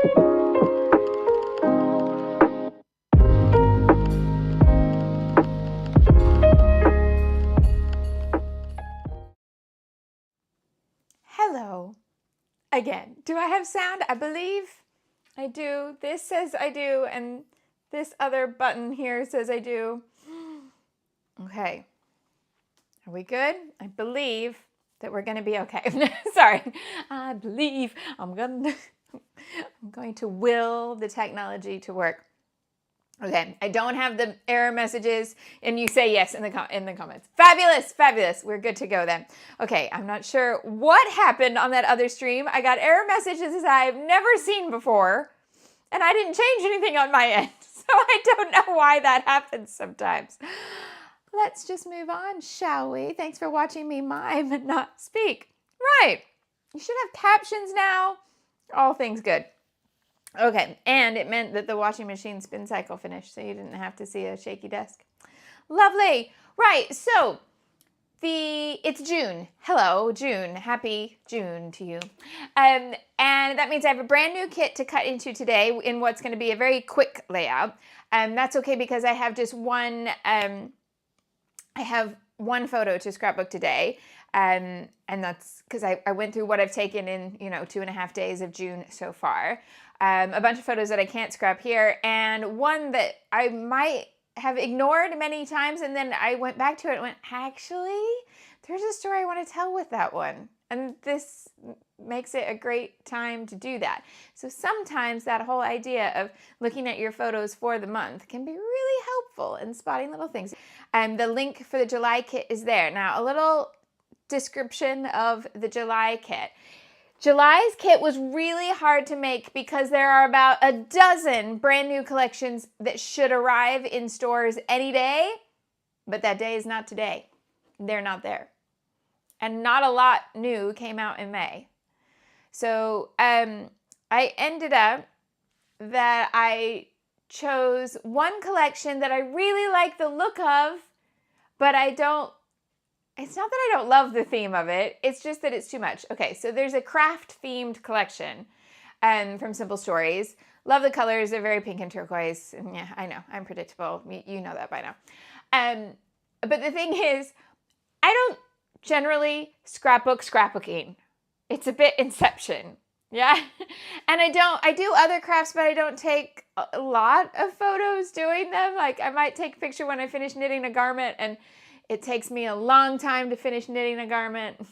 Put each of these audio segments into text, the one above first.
Hello. Again, do I have sound? I believe I do. This says I do, and this other button here says I do. Okay. Are we good? I believe that we're going to be okay. Sorry. I believe I'm going to will the technology to work. Okay, I don't have the error messages, and you say yes in the comments. Fabulous, fabulous. We're good to go then. Okay, I'm not sure what happened on that other stream. I got error messages I've never seen before, and I didn't change anything on my end, so I don't know why that happens sometimes. Let's just move on, shall we? Thanks for watching me mime and not speak. Right, you should have captions now. All things good. Okay, and it meant that the washing machine spin cycle finished, so you didn't have to see a shaky desk. Lovely. Right, so it's June. Hello, June. Happy June to you. And that means I have a brand new kit to cut into today in what's going to be a very quick layout. That's okay because I have just one. I have one photo to scrapbook today. And that's because I went through what I've taken in 2.5 days of June so far. A bunch of photos that I can't scrap here, and one that I might have ignored many times, and then I went back to it and went, actually, there's a story I want to tell with that one. And this makes it a great time to do that. So sometimes that whole idea of looking at your photos for the month can be really helpful in spotting little things. The link for the July kit is there. Now, a little description of the July kit. July's kit was really hard to make because there are about a dozen brand new collections that should arrive in stores any day, but that day is not today. They're not there. And not a lot new came out in May. So I ended up that I chose one collection that I really like the look of, but it's not that I don't love the theme of it. It's just that it's too much. Okay, so there's a craft-themed collection from Simple Stories. Love the colors. They're very pink and turquoise. And yeah, I know. I'm predictable. You know that by now. But the thing is, I don't generally scrapbooking. It's a bit Inception. Yeah? And I do other crafts, but I don't take a lot of photos doing them. Like, I might take a picture when I finish knitting a garment, and it takes me a long time to finish knitting a garment,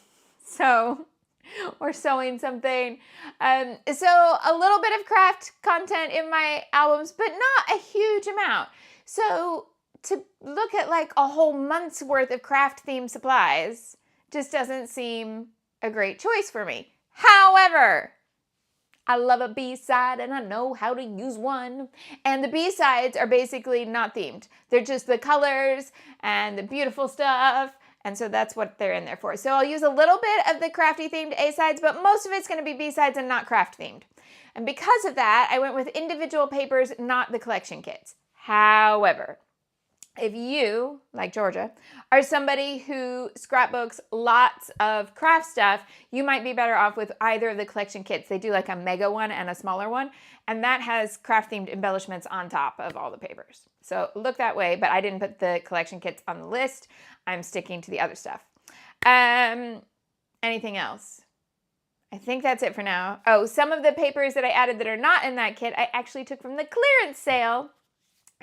or sewing something. So a little bit of craft content in my albums, but not a huge amount. So to look at like a whole month's worth of craft themed supplies just doesn't seem a great choice for me. However, I love a B-side and I know how to use one. And the B-sides are basically not themed. They're just the colors and the beautiful stuff. And so that's what they're in there for. So I'll use a little bit of the crafty themed A-sides, but most of it's going to be B-sides and not craft themed. And because of that, I went with individual papers, not the collection kits. However, if you, like Georgia, are somebody who scrapbooks lots of craft stuff, you might be better off with either of the collection kits. They do like a mega one and a smaller one, and that has craft-themed embellishments on top of all the papers. So look that way, but I didn't put the collection kits on the list. I'm sticking to the other stuff. Anything else? I think that's it for now. Oh, some of the papers that I added that are not in that kit, I actually took from the clearance sale.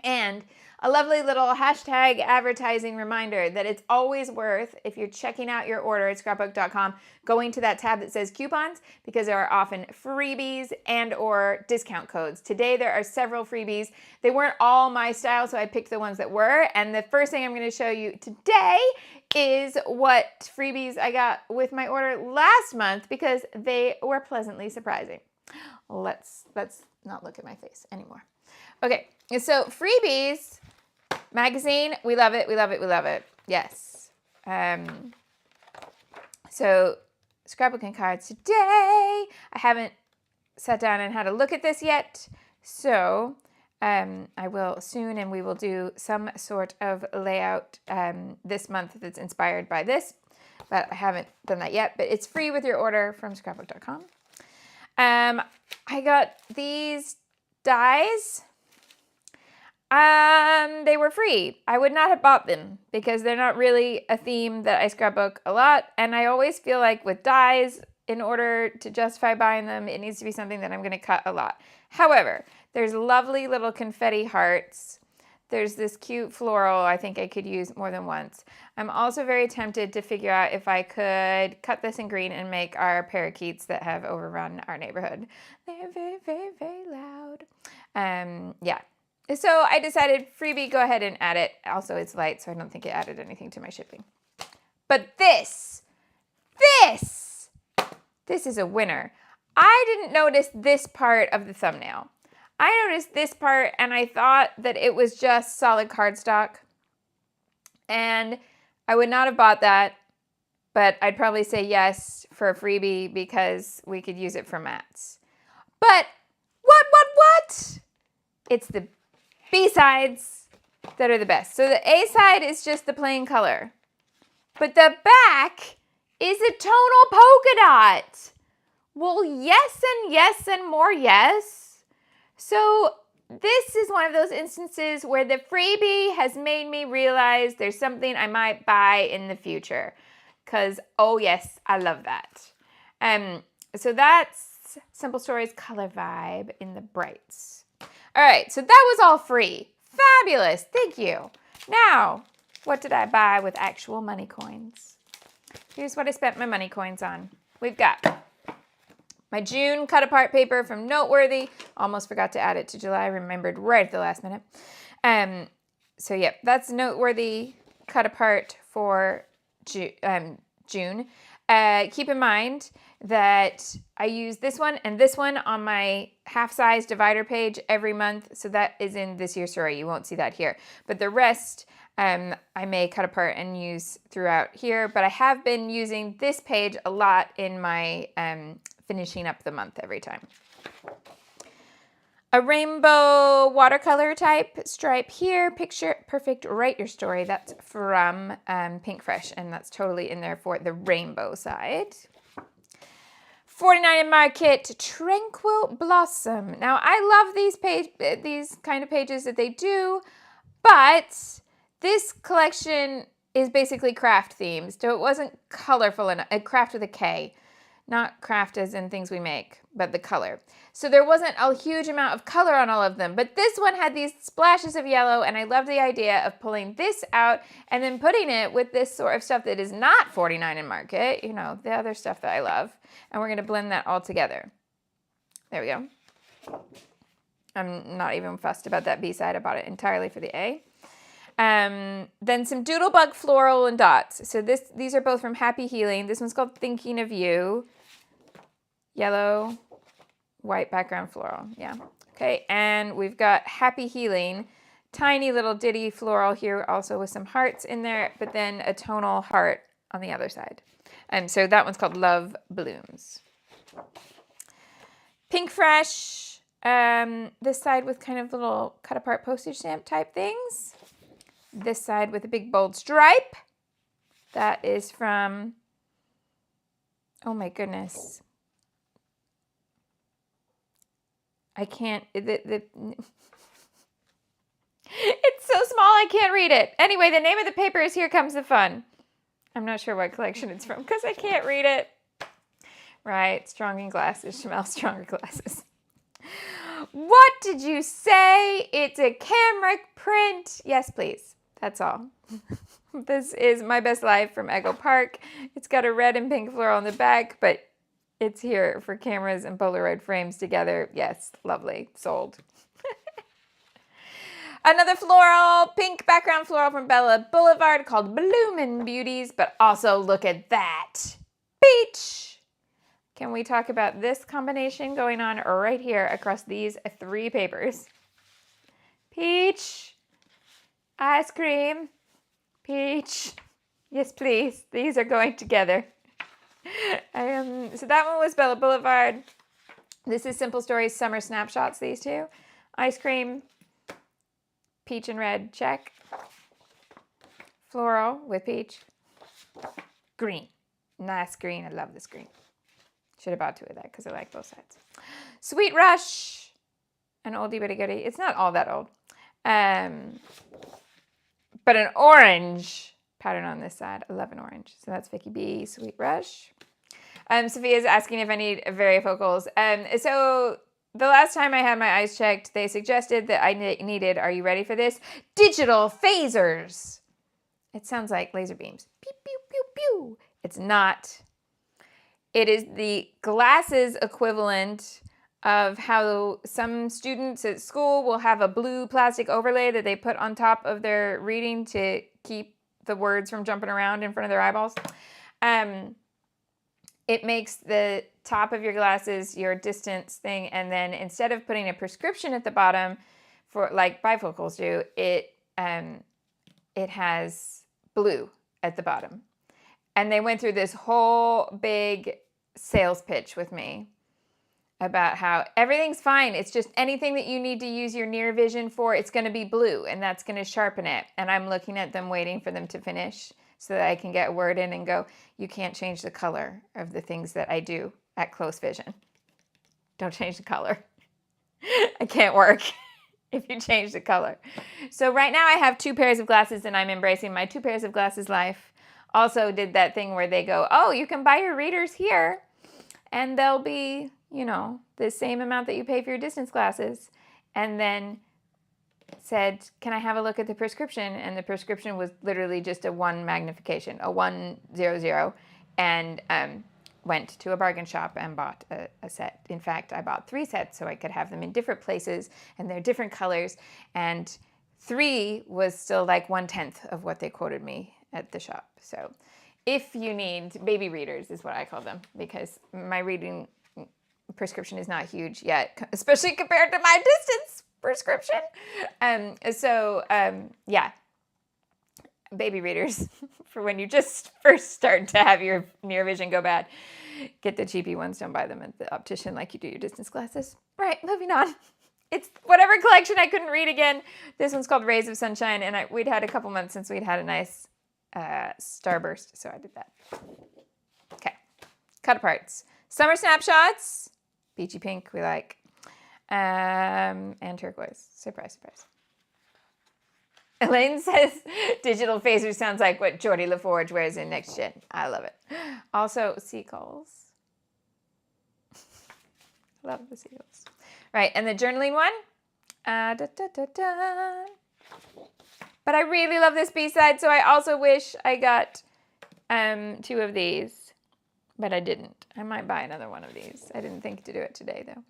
And a lovely little hashtag advertising reminder that it's always worth, if you're checking out your order at scrapbook.com, going to that tab that says coupons, because there are often freebies and or discount codes. Today there are several freebies. They weren't all my style, so I picked the ones that were. And the first thing I'm going to show you today is what freebies I got with my order last month, because they were pleasantly surprising. Let's not look at my face anymore. Okay, so freebies magazine, we love it, we love it, we love it. Yes. So scrapbooking cards today. I haven't sat down and had a look at this yet, so I will soon, and we will do some sort of layout this month that's inspired by this, but I haven't done that yet. But it's free with your order from scrapbook.com. I got these dies. They were free. I would not have bought them because they're not really a theme that I scrapbook a lot. And I always feel like with dies, in order to justify buying them, it needs to be something that I'm going to cut a lot. However, there's lovely little confetti hearts. There's this cute floral I think I could use more than once. I'm also very tempted to figure out if I could cut this in green and make our parakeets that have overrun our neighborhood. They're very, very, very loud. Yeah. So I decided freebie, go ahead and add it. Also, it's light, so I don't think it added anything to my shipping. But this is a winner. I didn't notice this part of the thumbnail. I noticed this part and I thought that it was just solid cardstock. And I would not have bought that, but I'd probably say yes for a freebie because we could use it for mats. But what? It's the B-sides that are the best. So the A side is just the plain color. But the back is a tonal polka dot. Well, yes and more yes. So this is one of those instances where the freebie has made me realize there's something I might buy in the future. Because, oh yes, I love that. So that's Simple Stories Color Vibe in the brights. All right, so that was all free. Fabulous, thank you. Now, what did I buy with actual money coins? Here's what I spent my money coins on. We've got my June cut-apart paper from Noteworthy. Almost forgot to add it to July. Remembered right at the last minute. So, yep, that's Noteworthy cut-apart for June. Keep in mind that I use this one and this one on my half-size divider page every month. So that is in this year's story. You won't see that here. But the rest I may cut apart and use throughout here. But I have been using this page a lot in my finishing up the month every time. A rainbow watercolor type stripe here. Picture Perfect Write Your Story. That's from Pink Fresh, and that's totally in there for the rainbow side. 49 in Market, Tranquil Blossom. Now, I love these kind of pages that they do, but this collection is basically craft themes, so it wasn't colorful enough. Craft with a K. Not craft as in things we make, but the color. So there wasn't a huge amount of color on all of them, but this one had these splashes of yellow, and I love the idea of pulling this out and then putting it with this sort of stuff that is not 49 in Market, you know, the other stuff that I love, and we're going to blend that all together. There we go. I'm not even fussed about that B side. I bought it entirely for the A. Then some Doodlebug Floral and Dots. So these are both from Happy Healing. This one's called Thinking of You. Yellow, white background floral. Yeah. Okay, and we've got Happy Healing. Tiny little ditty floral here also with some hearts in there, but then a tonal heart on the other side. And so that one's called Love Blooms. Pink Fresh. This side with kind of little cut apart postage stamp type things. This side with a big bold stripe. That is from, oh my goodness. I can't, it's so small I can't read it. Anyway, the name of the paper is Here Comes the Fun. I'm not sure what collection it's from because I can't read it. Right, Stronger Glasses, Shimelle Stronger Glasses. What did you say? It's a camera print. Yes, please. That's all. This is My Best Life from Echo Park. It's got a red and pink floral on the back, but it's here for cameras and Polaroid frames together. Yes, lovely. Sold. Another floral, pink background floral from Bella Boulevard called Bloomin' Beauties, but also look at that. Peach. Can we talk about this combination going on right here across these 3 papers? Peach. Ice cream. Peach. Yes, please. These are going together. So that one was Bella Boulevard. This is Simple Stories Summer Snapshots, these two. Ice cream, peach and red, check. Floral with peach. Green. Nice green. I love this green. Should have bought 2 of that because I like both sides. Sweet Rush, an oldie but a goodie. It's not all that old. But an orange pattern on this side. I love an orange. So that's Vicky B, Sweet Rush. Sophia's asking if I need varifocals. So the last time I had my eyes checked, they suggested that I needed, are you ready for this? Digital phasers. It sounds like laser beams. Pew, pew, pew, pew. It's not. It is the glasses equivalent of how some students at school will have a blue plastic overlay that they put on top of their reading to keep the words from jumping around in front of their eyeballs. It makes the top of your glasses your distance thing, and then instead of putting a prescription at the bottom, for like bifocals do, it has blue at the bottom. And they went through this whole big sales pitch with me about how everything's fine. It's just anything that you need to use your near vision for, it's going to be blue, and that's going to sharpen it. And I'm looking at them waiting for them to finish so that I can get a word in and go, you can't change the color of the things that I do at close vision. Don't change the color. I can't work if you change the color. So right now I have 2 pairs of glasses, and I'm embracing my 2 pairs of glasses life. Also did that thing where they go, oh, you can buy your readers here, and they'll be, you know, the same amount that you pay for your distance glasses. And then said, can I have a look at the prescription? And the prescription was literally just a 1 magnification, a 100, and went to a bargain shop and bought a set. In fact, I bought 3 sets so I could have them in different places, and they're different colors. And 3 was still like 1/10 of what they quoted me at the shop. So if you need baby readers, is what I call them, because my reading prescription is not huge yet, especially compared to my distance prescription. Yeah, baby readers for when you just first start to have your near vision go bad. Get the cheapy ones. Don't buy them at the optician like you do your distance glasses. Right, moving on. It's whatever collection I couldn't read again. This one's called Rays of Sunshine, and we'd had a couple months since we'd had a nice starburst, so I did that. Okay, cut aparts. Summer snapshots. Beachy pink, we like. And turquoise. Surprise, surprise. Elaine says digital phaser sounds like what Geordie LaForge wears in Next Gen. I love it. Also, seagulls. Love the seagulls. Right, and the journaling one. But I really love this B-side, so I also wish I got 2 of these. But I didn't. I might buy another one of these. I didn't think to do it today, though.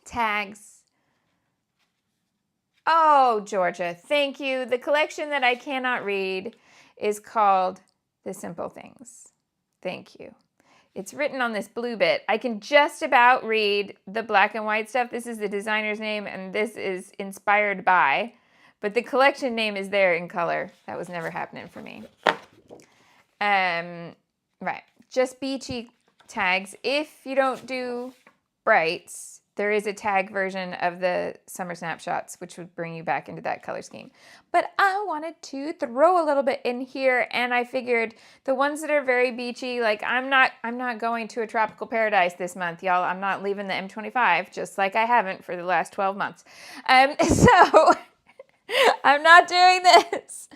Tags. Oh, Georgia, thank you. The collection that I cannot read is called The Simple Things. Thank you. It's written on this blue bit. I can just about read the black and white stuff. This is the designer's name, and this is inspired by. But the collection name is there in color. That was never happening for me. Right. Just beachy tags. If you don't do brights, there is a tag version of the summer snapshots, which would bring you back into that color scheme. But I wanted to throw a little bit in here, and I figured the ones that are very beachy, like I'm not going to a tropical paradise this month, y'all. I'm not leaving the M25, just like I haven't for the last 12 months. So I'm not doing this.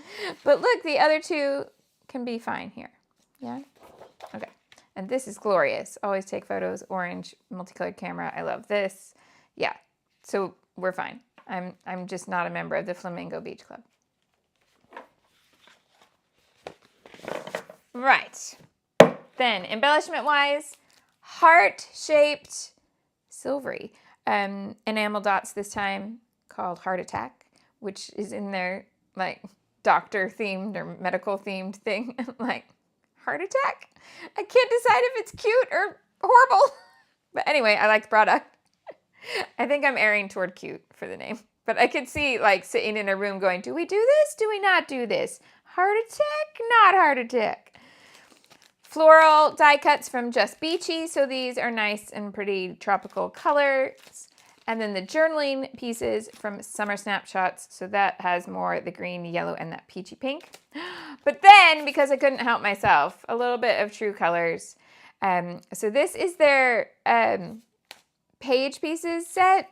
But look, the other 2 can be fine here. Yeah? Okay. And this is glorious. Always take photos. Orange, multicolored camera. I love this. Yeah. So we're fine. I'm just not a member of the Flamingo Beach Club. Right. Then, embellishment-wise, heart-shaped silvery enamel dots this time called Heart Attack, which is in their, like, doctor-themed or medical-themed thing. Like, heart attack? I can't decide if it's cute or horrible. But anyway, I like the product. I think I'm erring toward cute for the name. But I could see, like, sitting in a room going, do we do this? Do we not do this? Heart attack? Not heart attack. Floral die cuts from Just Beachy. So these are nice and pretty tropical colors. And then the journaling pieces from Summer Snapshots. So that has more the green, yellow, and that peachy pink. But then, because I couldn't help myself, a little bit of True Colors. So this is their page pieces set,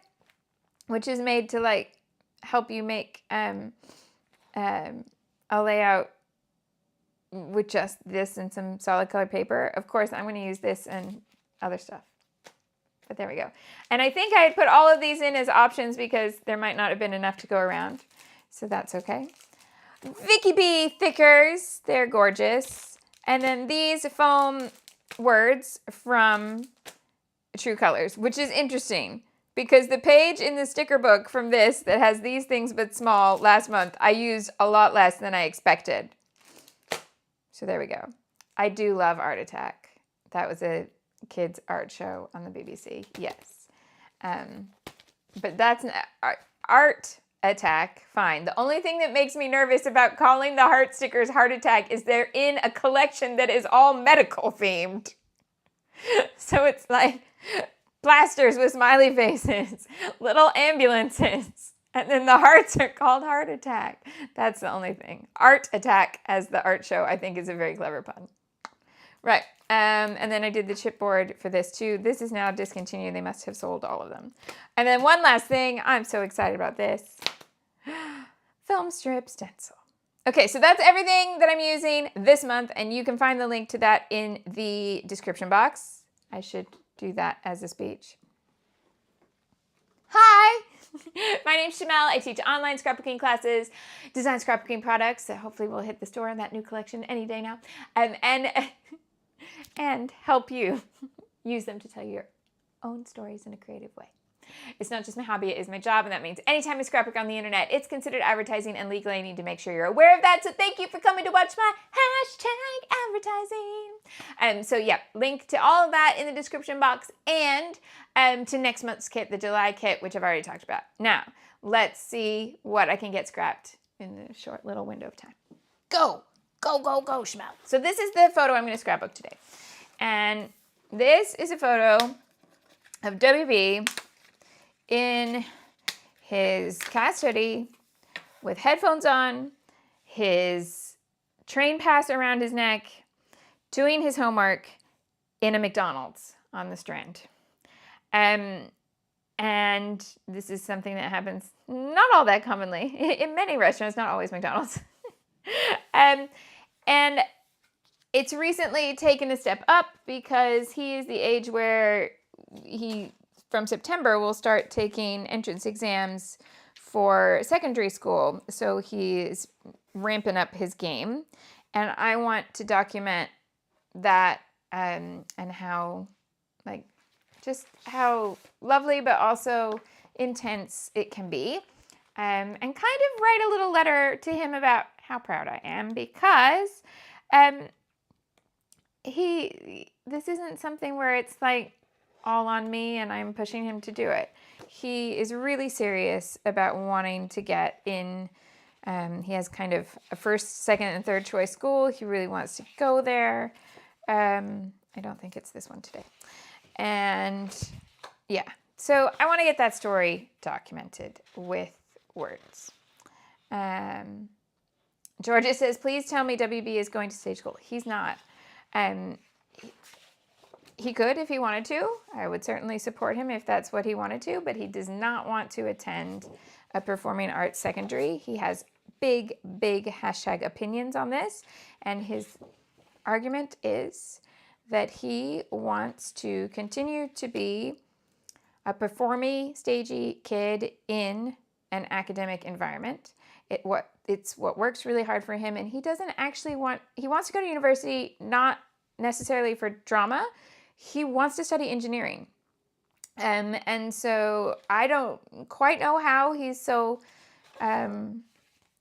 which is made to like help you make a layout with just this and some solid color paper. Of course, I'm going to use this and other stuff. But there we go. And I think I had put all of these in as options because there might not have been enough to go around. So that's okay. Vicky B thickers. They're gorgeous. And then these foam words from True Colors, which is interesting because the page in the sticker book from this that has these things but small last month, I used a lot less than I expected. So there we go. I do love Art Attack. That was a kids art show on the BBC. Yes. But that's Art Attack. Fine. The only thing that makes me nervous about calling the heart stickers Heart Attack is they're in a collection that is all medical themed. So it's like blasters with smiley faces, little ambulances, and then the hearts are called Heart Attack. That's the only thing. Art Attack as the art show, I think, is a very clever pun. Right. And then I did the chipboard for this too. This is now discontinued. They must have sold all of them. And then one last thing. I'm so excited about this. Film strip stencil. Okay, so that's everything that I'm using this month, and you can find the link to that in the description box. I should do that as a speech. Hi! My name's Shimelle. I teach online scrapbooking classes, design scrapbooking products that hopefully will hit the store in that new collection any day now, and help you use them to tell your own stories in a creative way. It's not just my hobby, it is my job, and that means anytime I scrapbook on the internet, it's considered advertising, and legally I need to make sure you're aware of that, so thank you for coming to watch my hashtag advertising. So yeah, link to all of that in the description box, and to next month's kit, the July kit, which I've already talked about. Now, let's see what I can get scrapped in a short little window of time. Go, go, go, go, Shimelle. So this is the photo I'm going to scrapbook today. And this is a photo of WB in his class hoodie with headphones on, his train pass around his neck, doing his homework in a McDonald's on the Strand. And this is something that happens not all that commonly in many restaurants, not always McDonald's. And it's recently taken a step up because he is the age where he, from September, will start taking entrance exams for secondary school. So he's ramping up his game. And I want to document that and how, like, just how lovely but also intense it can be. And kind of write a little letter to him about how proud I am because this isn't something where it's like all on me and I'm pushing him to do it. He is really serious about wanting to get in. He has kind of a first, second, and third choice school. He really wants to go there. I don't think it's this one today. And yeah, so I want to get that story documented with words. Georgia says, please tell me WB is going to stage school. He's not. He could if he wanted to. I would certainly support him if that's what he wanted to, but he does not want to attend a performing arts secondary. He has big, big hashtag opinions on this, and his argument is that he wants to continue to be a performy, stagey kid in an academic environment. It's what works really hard for him, and he doesn't actually he wants to go to university not necessarily for drama. He wants to study engineering. And so I don't quite know how he's so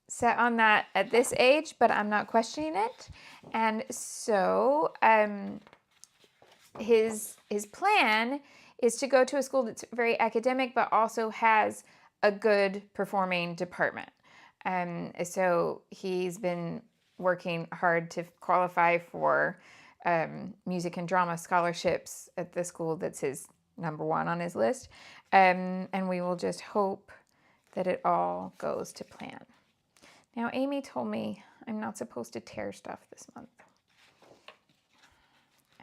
set on that at this age, but I'm not questioning it. And so his plan is to go to a school that's very academic, but also has a good performing department. So he's been working hard to qualify for music and drama scholarships at the school that's his number one on his list. And we will just hope that it all goes to plan. Now, Amy told me I'm not supposed to tear stuff this month.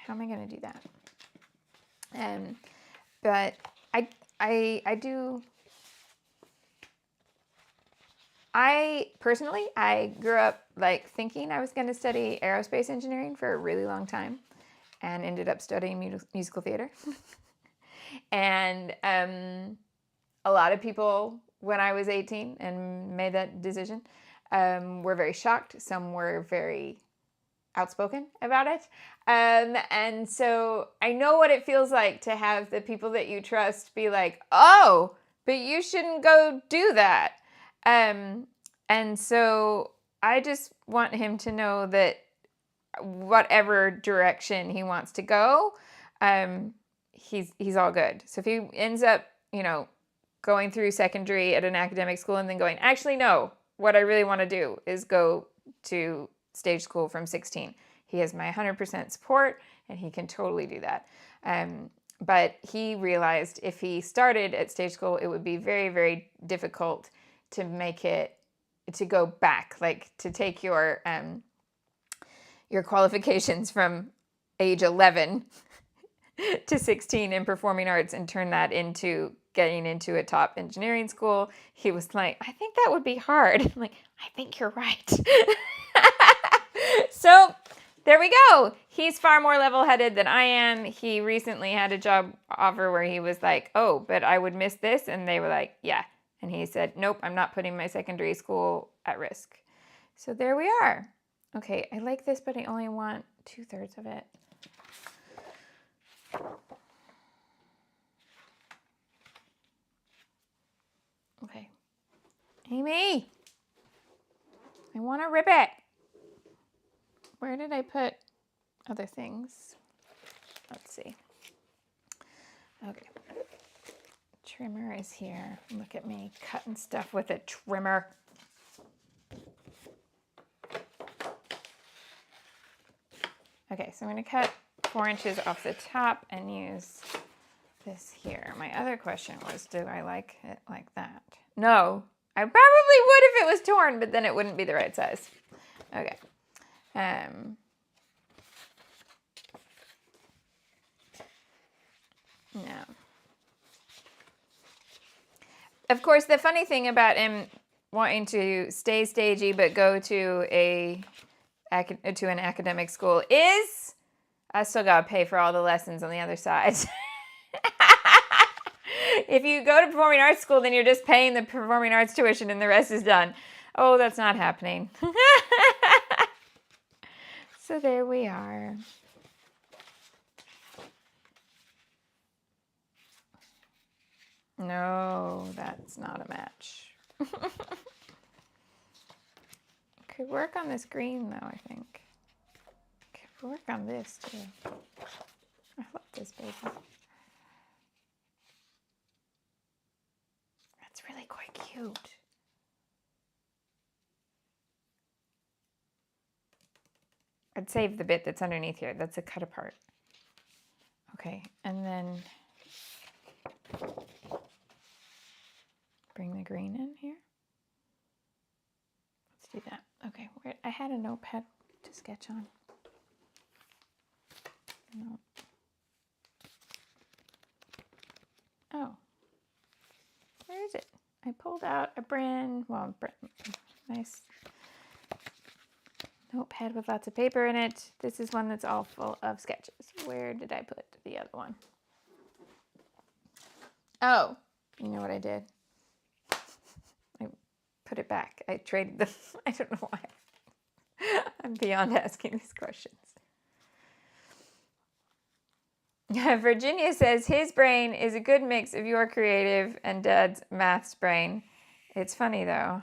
how am I going to do that? But I personally, I grew up like thinking I was going to study aerospace engineering for a really long time and ended up studying musical theater. And a lot of people, when I was 18 and made that decision, were very shocked. Some were very outspoken about it. And so I know what it feels like to have the people that you trust be like, oh, but you shouldn't go do that. And so I just want him to know that whatever direction he wants to go, he's all good. So if he ends up, going through secondary at an academic school and then going, actually, no, what I really want to do is go to stage school from 16. He has my 100% support and he can totally do that. But he realized if he started at stage school, it would be very, very difficult to make it, to go back, like to take your qualifications from age 11 to 16 in performing arts and turn that into getting into a top engineering school. He was like, I think that would be hard. I'm like, I think you're right. So there we go. He's far more level-headed than I am. He recently had a job offer where he was like, oh, but I would miss this. And they were like, yeah. And he said, nope, I'm not putting my secondary school at risk. So there we are. Okay, I like this, but I only want 2/3 of it. Okay. Amy, I want to rip it. Where did I put other things? Let's see. Okay. Trimmer is here. Look at me cutting stuff with a trimmer. Okay, so I'm going to cut 4 inches off the top and use this here. My other question was, do I like it like that? No, I probably would if it was torn, but then it wouldn't be the right size. Okay. No. Of course, the funny thing about him wanting to stay stagey but go to an academic school is I still got to pay for all the lessons on the other side. If you go to performing arts school, then you're just paying the performing arts tuition and the rest is done. Oh, that's not happening. So there we are. No, that's not a match. Could work on this green though, I think. Could work on this too. I love this baby. That's really quite cute. I'd save the bit that's underneath here. That's a cut apart. Okay, and then bring the green in here. Let's do that. Okay, I had a notepad to sketch on. No. Oh, where is it? I pulled out a nice notepad with lots of paper in it. This is one that's all full of sketches. Where did I put the other one? Oh, you know what I did? I put it back. I traded them. I don't know why. I'm beyond asking these questions. Virginia says his brain is a good mix of your creative and Dad's maths brain. It's funny though.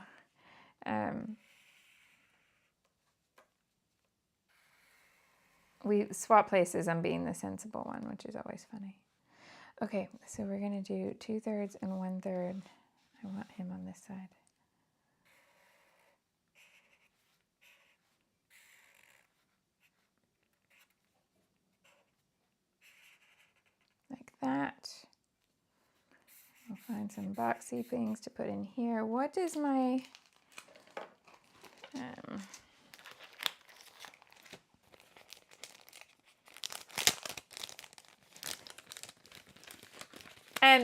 We swap places on being the sensible one, which is always funny. Okay, so we're going to do 2/3 and 1/3. I want him on this side. Like that. I'll find some boxy things to put in here. What is my...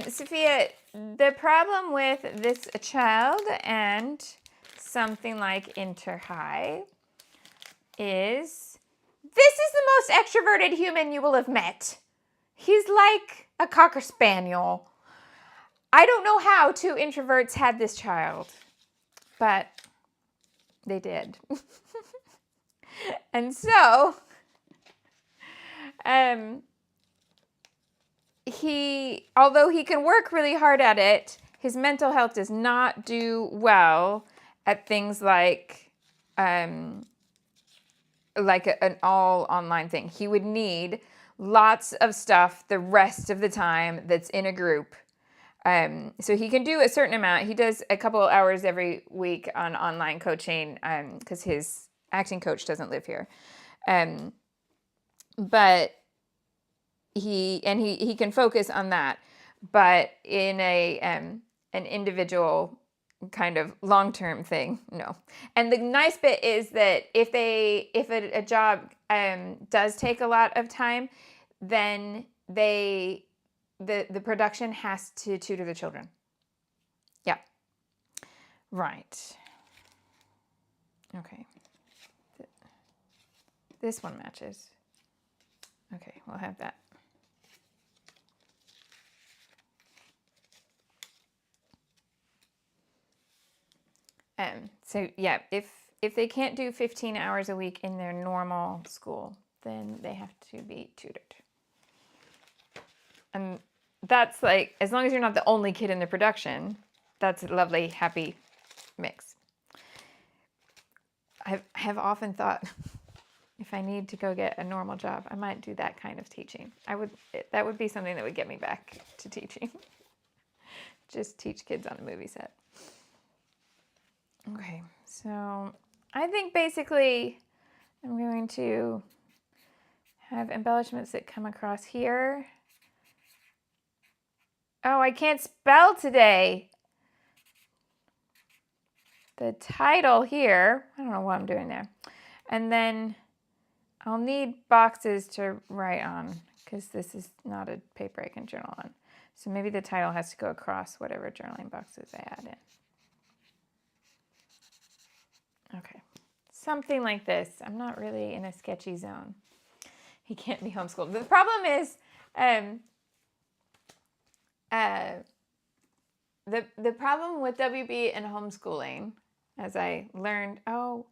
Sophia, the problem with this child and something like Inter-High is this is the most extroverted human you will have met. He's like a Cocker Spaniel. I don't know how 2 introverts had this child, but they did. And so, although he can work really hard at it, his mental health does not do well at things like an all online thing. He would need lots of stuff the rest of the time that's in a group. So he can do a certain amount. He does a couple hours every week on online coaching because his acting coach doesn't live here. But he can focus on that. But in an individual kind of long-term thing, no. And the nice bit is that if a job does take a lot of time, then the production has to tutor the children. Yeah. Right. Okay. This one matches. Okay, we'll have that. So yeah, if they can't do 15 hours a week in their normal school, then they have to be tutored. And that's like, as long as you're not the only kid in the production, that's a lovely, happy mix. I have often thought, if I need to go get a normal job, I might do that kind of teaching. That would be something that would get me back to teaching. Just teach kids on a movie set. Okay, so I think basically I'm going to have embellishments that come across here. Oh, I can't spell today. The title here, I don't know what I'm doing there. And then I'll need boxes to write on because this is not a paper I can journal on. So maybe the title has to go across whatever journaling boxes I add in. Okay, something like this. I'm not really in a sketchy zone. He can't be homeschooled. The problem is, the problem with WB and homeschooling, as I learned, oh,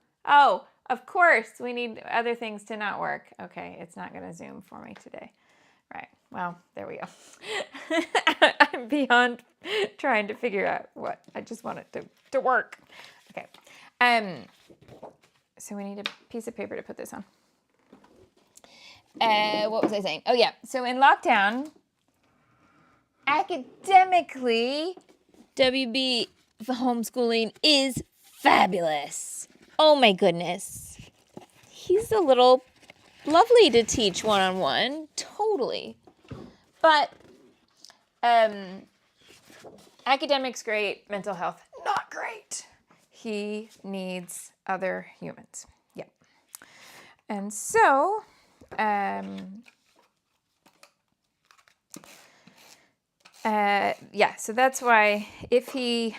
of course, we need other things to not work. Okay, it's not going to Zoom for me today. Right, well, there we go. I'm beyond trying to figure out what. I just want it to work. Okay. So we need a piece of paper to put this on. What was I saying? Oh yeah, so in lockdown, academically, WB homeschooling is fabulous. Oh my goodness. He's a little lovely to teach one-on-one, totally. But academics great, mental health not great. He needs other humans. Yeah. And so, so that's why if he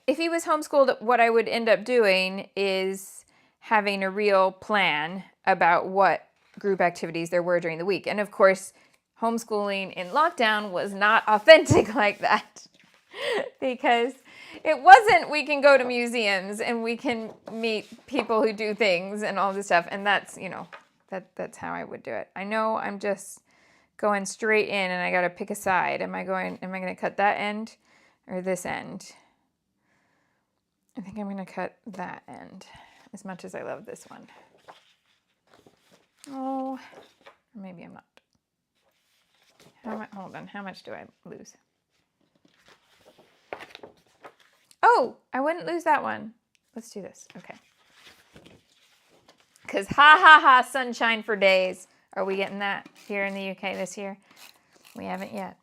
was homeschooled, what I would end up doing is having a real plan about what group activities there were during the week. And of course, homeschooling in lockdown was not authentic like that because it wasn't we can go to museums and we can meet people who do things and all this stuff. And that's, that's how I would do it. I know I'm just going straight in and I got to pick a side. Am I going to cut that end or this end? I think I'm going to cut that end as much as I love this one. Oh, maybe I'm not. Hold on, how much do I lose? Oh, I wouldn't lose that one. Let's do this. Okay. Because sunshine for days. Are we getting that here in the UK this year? We haven't yet.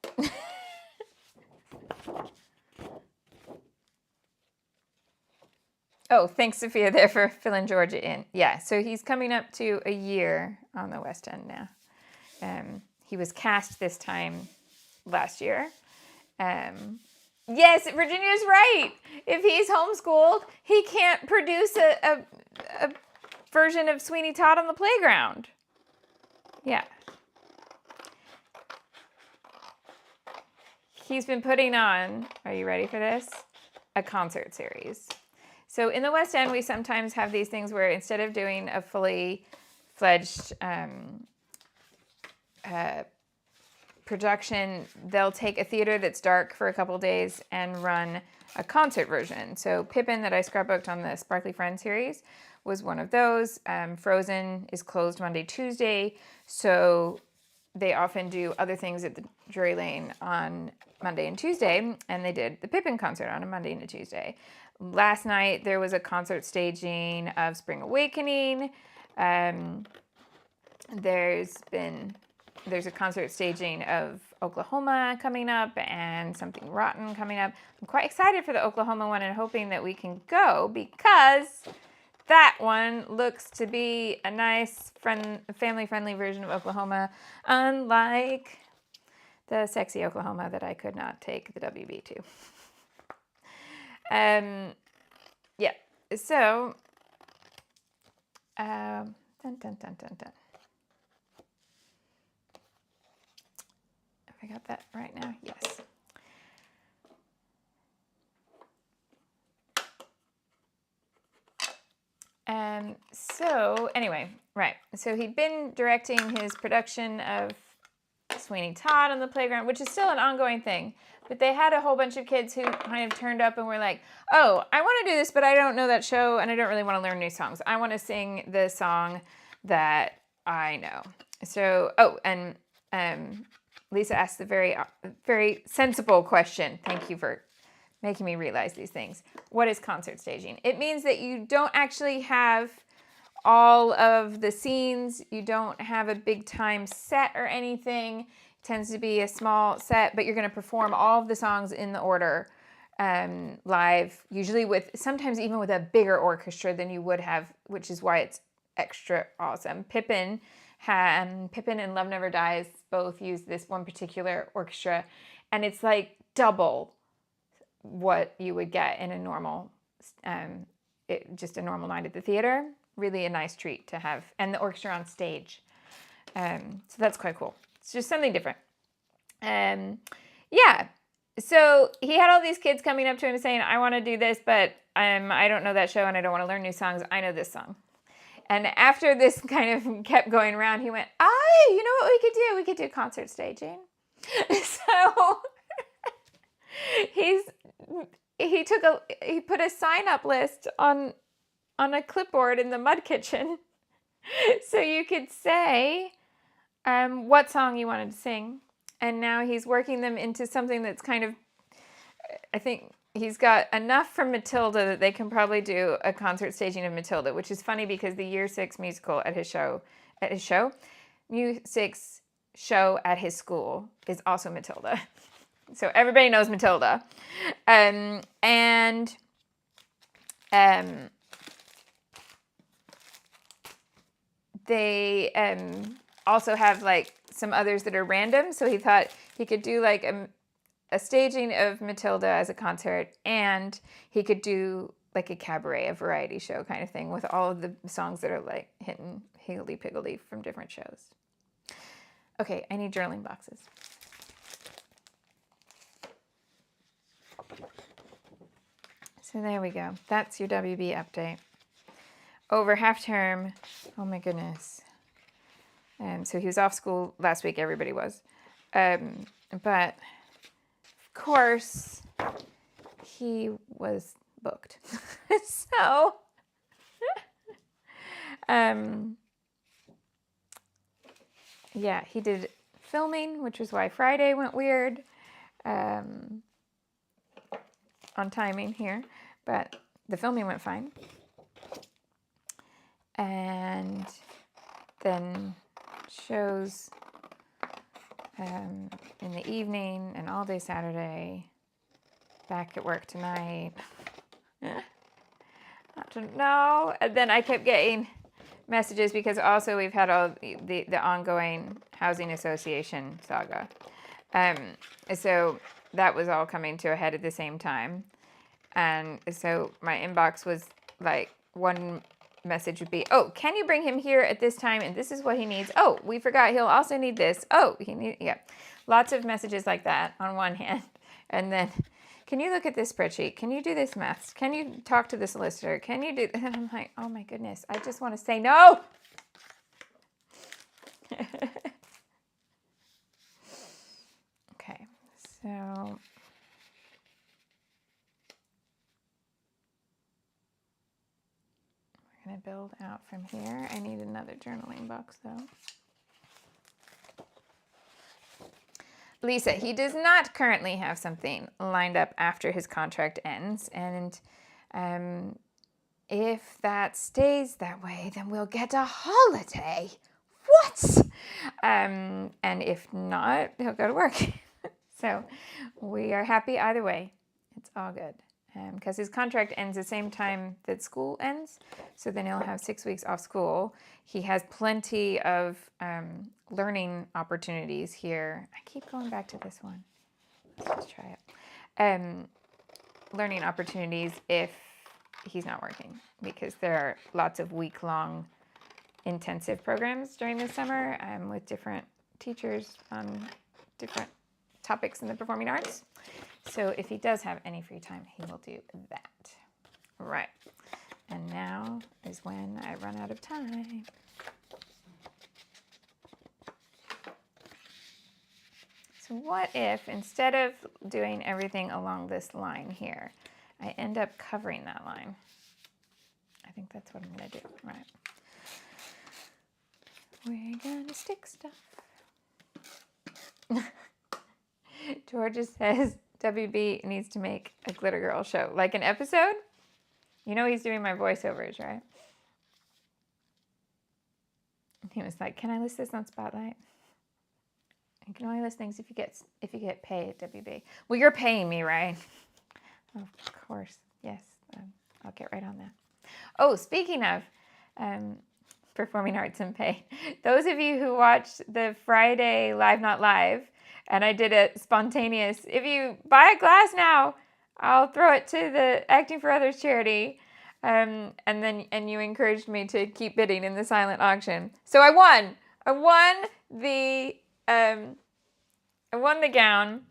Oh, thanks, Sophia, there for filling Georgia in. Yeah, so he's coming up to a year on the West End now. He was cast this time last year. Yes, Virginia's right. If he's homeschooled, he can't produce a version of Sweeney Todd on the playground. Yeah. He's been putting on, are you ready for this? A concert series. So in the West End, we sometimes have these things where instead of doing a fully fledged production, they'll take a theater that's dark for a couple days and run a concert version. So Pippin, that I scrapbooked on the Sparkly Friend series, was one of those. Frozen is closed Monday, Tuesday, so they often do other things at the Drury Lane on Monday and Tuesday, and they did the Pippin concert on a Monday and a Tuesday. Last night there was a concert staging of Spring Awakening. There's a concert staging of Oklahoma coming up and Something Rotten coming up. I'm quite excited for the Oklahoma one and hoping that we can go because that one looks to be a nice, family-friendly version of Oklahoma, unlike the sexy Oklahoma that I could not take the WB to. Yeah, so, dun, dun, dun, dun, dun. Have I got that right now? Yes. So anyway, right. So he'd been directing his production of Sweeney Todd on the playground, which is still an ongoing thing. But they had a whole bunch of kids who kind of turned up and were like, oh, I want to do this, but I don't know that show and I don't really want to learn new songs. I want to sing the song that I know. So, Lisa asked the very, very sensible question. Thank you for making me realize these things. What is concert staging? It means that you don't actually have all of the scenes. You don't have a big time set or anything. It tends to be a small set, but you're going to perform all of the songs in the order live, usually sometimes even with a bigger orchestra than you would have, which is why it's extra awesome. Pippin and Love Never Dies both use this one particular orchestra, and it's like double what you would get in a normal, just a normal night at the theater. Really a nice treat to have, and the orchestra on stage. So that's quite cool. It's just something different. Yeah. So he had all these kids coming up to him saying, I want to do this, but I don't know that show and I don't want to learn new songs. I know this song. And after this kind of kept going around, he went, you know what we could do? We could do concert staging. So he put a sign-up list on a clipboard in the mud kitchen. So you could say what song you wanted to sing. And now he's working them into something that's kind of, I think he's got enough from Matilda that they can probably do a concert staging of Matilda, which is funny because the Year 6 musical at his show, music's show at his school is also Matilda. So everybody knows Matilda. They also have like some others that are random. So he thought he could do like a staging of Matilda as a concert, and he could do like a cabaret, a variety show kind of thing with all of the songs that are like hitting higgledy-piggledy from different shows. Okay, I need journaling boxes. So there we go. That's your WB update. Over half term, oh my goodness. So he was off school last week, everybody was. But of course, he was booked. So, yeah, he did filming, which is why Friday went weird on timing here. But the filming went fine. And then shows in the evening and all day Saturday. Back at work tonight. I don't know. And then I kept getting messages because also we've had all the ongoing housing association saga. So that was all coming to a head at the same time. And so my inbox was like, one message would be, oh, can you bring him here at this time? And this is what he needs. Oh, we forgot he'll also need this. Oh, yeah. Lots of messages like that on one hand. And then, can you look at this spreadsheet? Can you do this math? Can you talk to the solicitor? Can you do, and I'm like, oh my goodness, I just want to say no. Okay, so we're going to build out from here. I need another journaling box though. Lisa, he does not currently have something lined up after his contract ends, and if that stays that way, then we'll get a holiday. What? And if not, he'll go to work. So we are happy either way. It's all good. Because his contract ends the same time that school ends. So then he'll have 6 weeks off school. He has plenty of learning opportunities here. I keep going back to this one. Let's just try it. Learning opportunities if he's not working, because there are lots of week-long intensive programs during the summer with different teachers on different topics in the performing arts. So if he does have any free time, he will do that. Right. And now is when I run out of time. So what if, instead of doing everything along this line here, I end up covering that line? I think that's what I'm going to do. Right. We're going to stick stuff. Georgia says WB needs to make a Glitter Girl show. Like an episode? You know he's doing my voiceovers, right? He was like, can I list this on Spotlight? You can only list things if you get paid, WB. Well, you're paying me, right? Of course. Yes. I'll get right on that. Oh, speaking of performing arts and pay, those of you who watched the Friday Live Not Live, and I did a spontaneous, if you buy a glass now, I'll throw it to the Acting for Others charity. And you encouraged me to keep bidding in the silent auction. So I won. I won the gown,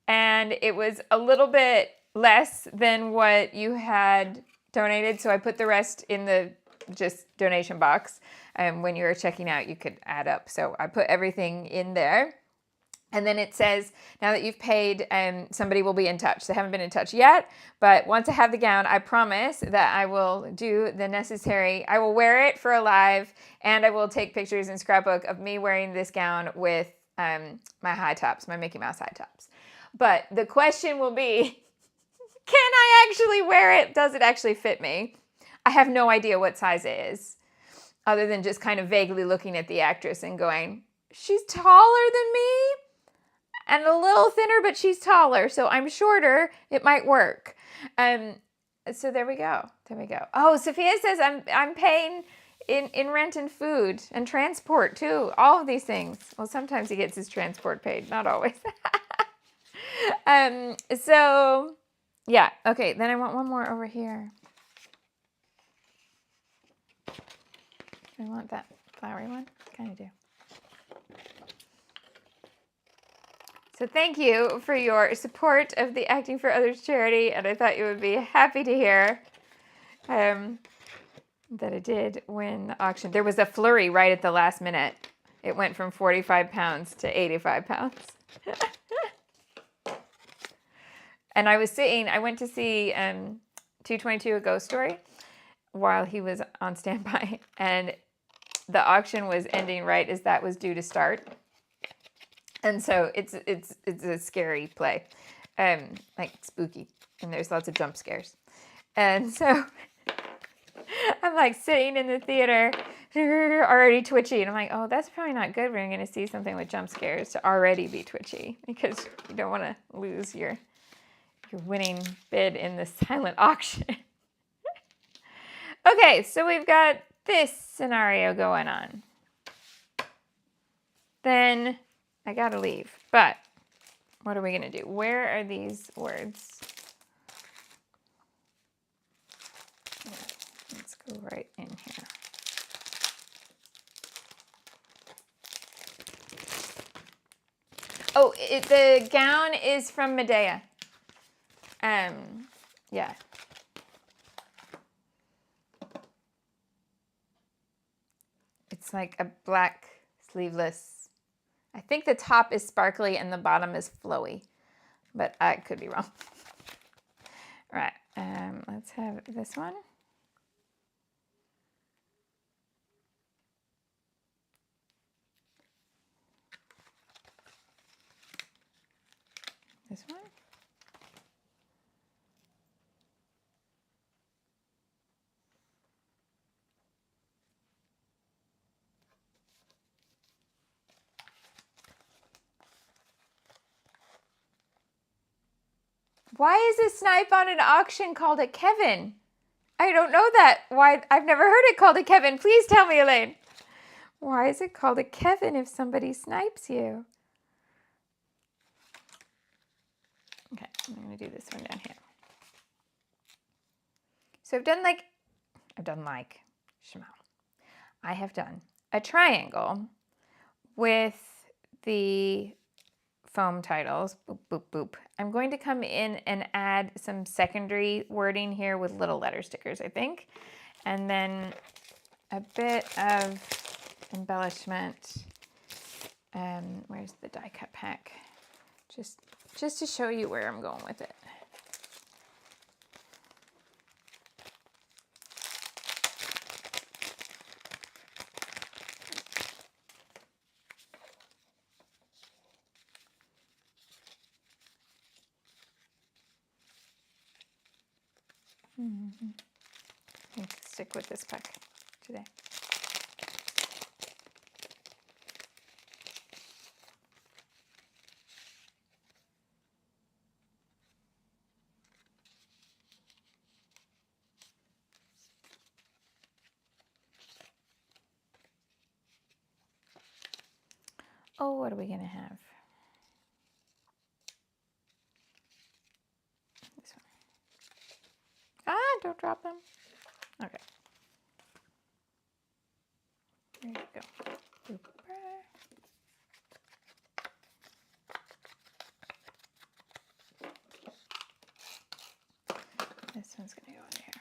and it was a little bit less than what you had donated. So I put the rest in the just donation box. When you were checking out, you could add up. So I put everything in there. And then it says, now that you've paid, somebody will be in touch. They haven't been in touch yet, but once I have the gown, I promise that I will do the necessary. I will wear it for a live, and I will take pictures in Scrapbook of me wearing this gown with my high tops, my Mickey Mouse high tops. But the question will be, can I actually wear it? Does it actually fit me? I have no idea what size it is, other than just kind of vaguely looking at the actress and going, she's taller than me. And a little thinner, but she's taller, so I'm shorter. It might work. So there we go. There we go. Oh, Sophia says I'm paying in rent and food and transport too. All of these things. Well, sometimes he gets his transport paid, not always. So yeah. Okay. Then I want one more over here. I want that flowery one. Kind of do. So thank you for your support of the Acting for Others charity, and I thought you would be happy to hear that I did win the auction. There was a flurry right at the last minute. It went from 45 pounds to 85 pounds. And I went to see 222 A Ghost Story while he was on standby, and the auction was ending right as that was due to start. And so it's a scary play, like spooky, and there's lots of jump scares. And so I'm like sitting in the theater, already twitchy, and I'm like, oh, that's probably not good when you're going to see something with jump scares to already be twitchy, because you don't want to lose your winning bid in the silent auction. Okay, so we've got this scenario going on. Then I gotta leave, but What are we going to do? Where are these words? Yeah, let's go right in here. Oh, the gown is from Medea. Yeah. It's like a black sleeveless. I think the top is sparkly and the bottom is flowy, but I could be wrong. All right, let's have this one. This one. Why is a snipe on an auction called a Kevin? I don't know that. Why? I've never heard it called a Kevin. Please tell me, Elaine. Why is it called a Kevin if somebody snipes you? Okay, I'm going to do this one down here. So I've done like Shimelle. I have done a triangle with the foam titles. Boop, boop, boop. I'm going to come in and add some secondary wording here with little letter stickers, I think. And then a bit of embellishment. Where's the die cut pack? Just to show you where I'm going with it. Mm-hmm. I need to stick with this pack today. Oh, what are we going to have? This one. Ah, don't drop them. Okay. There you go. Super. This one's going to go in here.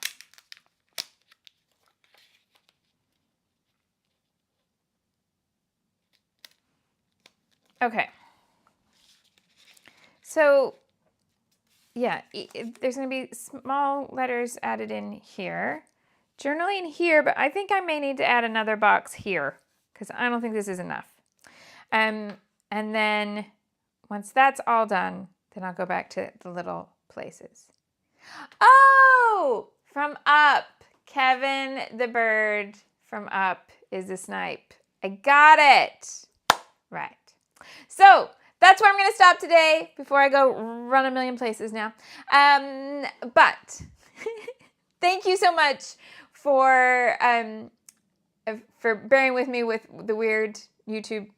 Okay. So, yeah, there's going to be small letters added in here. Journaling here, but I think I may need to add another box here because I don't think this is enough. And then once that's all done, then I'll go back to the little places. Oh, from Up. Kevin the bird from Up is a snipe. I got it. Right. So that's where I'm going to stop today before I go run a million places now. But thank you so much for bearing with me with the weird YouTube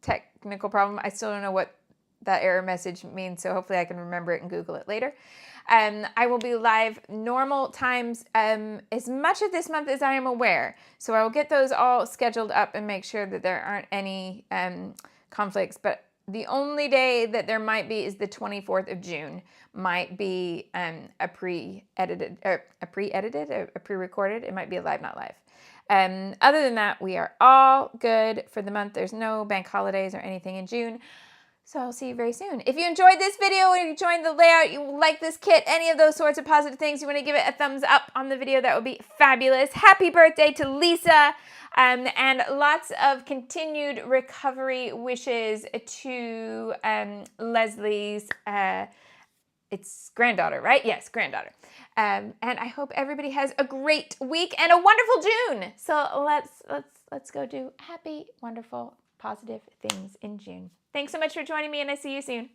technical problem. I still don't know what that error message means, so hopefully I can remember it and Google it later. I will be live normal times as much of this month as I am aware. So I will get those all scheduled up and make sure that there aren't any conflicts. But the only day that there might be is the 24th of June. Might be a pre-recorded. It might be a live, not live. Other than that, we are all good for the month. There's no bank holidays or anything in June. So I'll see you very soon. If you enjoyed this video, or you enjoyed the layout, you like this kit, any of those sorts of positive things, you want to give it a thumbs up on the video, that would be fabulous. Happy birthday to Lisa, and lots of continued recovery wishes to Leslie's, it's granddaughter, right? Yes, granddaughter. And I hope everybody has a great week and a wonderful June. So let's go do happy, wonderful, positive things in June. Thanks so much for joining me, and I see you soon.